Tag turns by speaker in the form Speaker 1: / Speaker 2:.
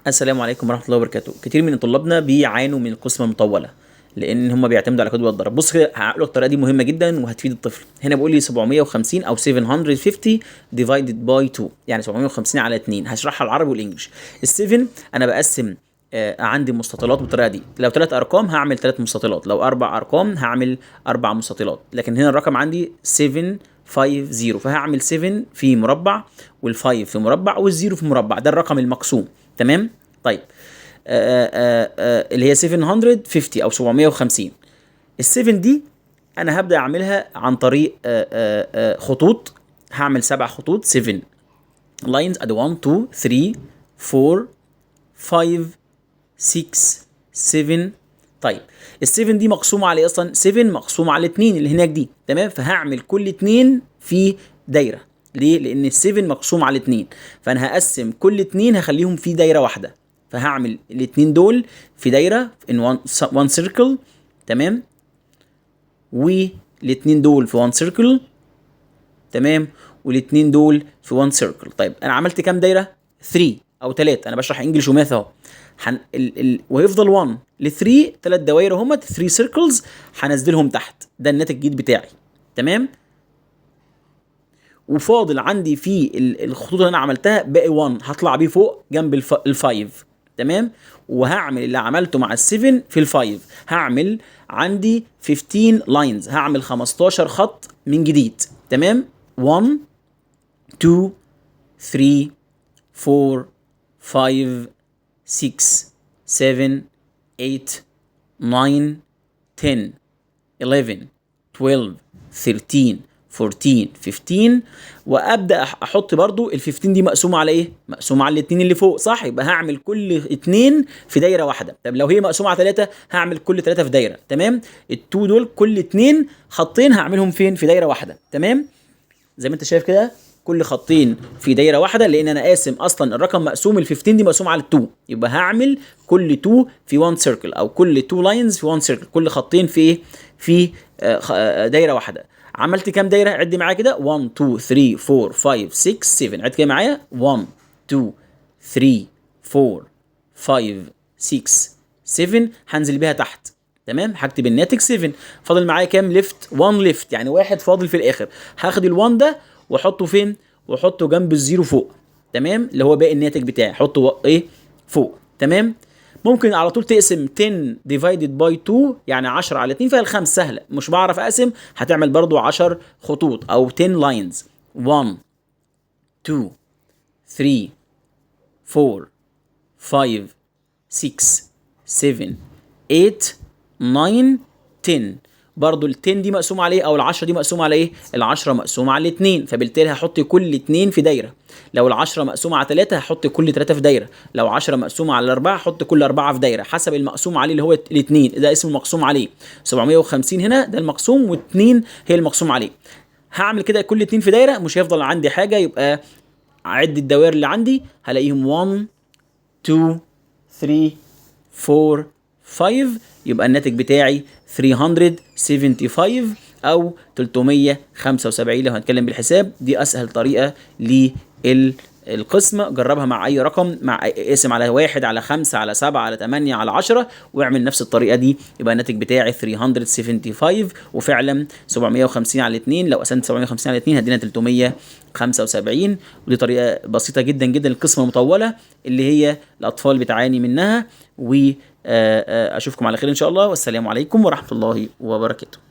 Speaker 1: السلام عليكم ورحمة الله وبركاته. كتير من طلابنا بيعانوا من القسمة المطولة لأن هم بيعتمدوا على كود والضرب. بص كده، هقول لك الطريقة دي مهمة جدا وهتفيد الطفل. هنا بيقول لي 750 أو 750 divided by 2، يعني 750 على 2. هشرحها العربي والإنجليش. ال7 أنا بقسم عندي مستطيلات بالطريقة دي. لو 3 أرقام هعمل 3 مستطيلات، لو 4 أرقام هعمل 4 مستطيلات. لكن هنا الرقم عندي 750، فهعمل 7 في مربع وال5 في مربع وال0 في مربع. ده الرقم المقسوم. تمام. طيب اللي هي 750 او 750. ال7 دي انا هبدا اعملها عن طريق خطوط. هعمل 7 خطوط، 7 لاينز. ادي 1 2 3 4 5 6 7. طيب ال7 دي مقسومه على اصلا 7 مقسومه على 2 اللي هناك دي. تمام. فهعمل كل 2 في دايره. ليه؟ لان ال7 مقسوم على 2، فانا هقسم كل 2 هخليهم في دايره واحده. فهعمل الاثنين دول في دايره in one circle. تمام. والاثنين دول في one circle. تمام. والاثنين دول في one circle. طيب انا عملت كام دايره؟ 3 او 3. انا بشرح انجلش وماث اهو. وهيفضل 1 ل 3 3 دوائر هم 3 سيركلز. هنزلهم تحت. ده الناتج الجديد بتاعي. تمام. وفاضل عندي في الخطوط اللي انا عملتها باقي 1 هطلع بيه فوق جنب ال5. تمام. وهعمل اللي عملته مع ال7 في ال5. هعمل عندي 15 لاينز، هعمل 15 خط من جديد. تمام. 1 2 3 4 5 6 7 8 9 10 11 12 13 14 15. وابدا احط برضو ال15 دي مقسومه على ايه؟ مقسومه على الاثنين اللي فوق، صح؟ يبقى هعمل كل 2 في دايره واحده. طب لو هي مقسومه على 3 هعمل كل 3 في دايره. تمام. ال2 دول كل 2 خطين هعملهم فين؟ في دايره واحده. تمام. زي ما انت شايف كده، كل خطين في دايره واحده، لان انا قاسم اصلا الرقم مقسوم ال15 دي مقسوم على ال2. يبقى هعمل كل 2 في 1 سيركل، او كل 2 لاينز في 1 سيركل. كل خطين في ايه؟ في دايره واحده. عملت كام دايره؟ عد معايا كده. 1 2 3 4 5 6 7. عد كده معايا. 1 2 3 4 5 6 7. هنزل بيها تحت. تمام. هكتب الناتج 7. فاضل معايا كام ليفت؟ 1 ليفت، يعني واحد فاضل في الاخر. هاخد ال1 ده واحطه فين؟ واحطه جنب الزيرو فوق. تمام. اللي هو باقي الناتج بتاعي احطه ايه؟ فوق. تمام. ممكن على طول تقسم 10 divided by 2، يعني 10 على 2 فهي الخمس. سهله. مش بعرف اقسم، هتعمل برضو 10 خطوط او 10 لاينز. 1 2 3 4 5 6 7 8 9 10. برضو ال10 دي مقسومه على ايه؟ او ال10 دي مقسومه على ايه؟ ال10 مقسومه على 2، فبالتالي هحط كل 2 في دايره. لو ال10 مقسومه على 3 هحط كل 3 في دايره. لو 10 مقسومه على 4 هحط كل 4 في دايره، حسب المقسوم عليه اللي هو الاثنين. ده اسمه المقسوم عليه. 750 هنا ده المقسوم، و2 هي المقسوم عليه. هعمل كده كل 2 في دايره، مش هيفضل عندي حاجه. يبقى اعد الدوائر اللي عندي، هلاقيهم 1 2 3 4 5. يبقى الناتج بتاعي 375 او 375 لو هنتكلم بالحساب. دي اسهل طريقه للقسمه. جربها مع اي رقم، مع اقسم على 1 على 5 على 7 على 8 على 10 واعمل نفس الطريقه دي. يبقى الناتج بتاعي 375. وفعلا 750 على 2، لو قسمت 750 على 2 هدينا 375. ودي طريقه بسيطه جدا جدا للقسمه المطوله اللي هي الاطفال بتعاني منها. واشوفكم على خير ان شاء الله، والسلام عليكم ورحمه الله وبركاته.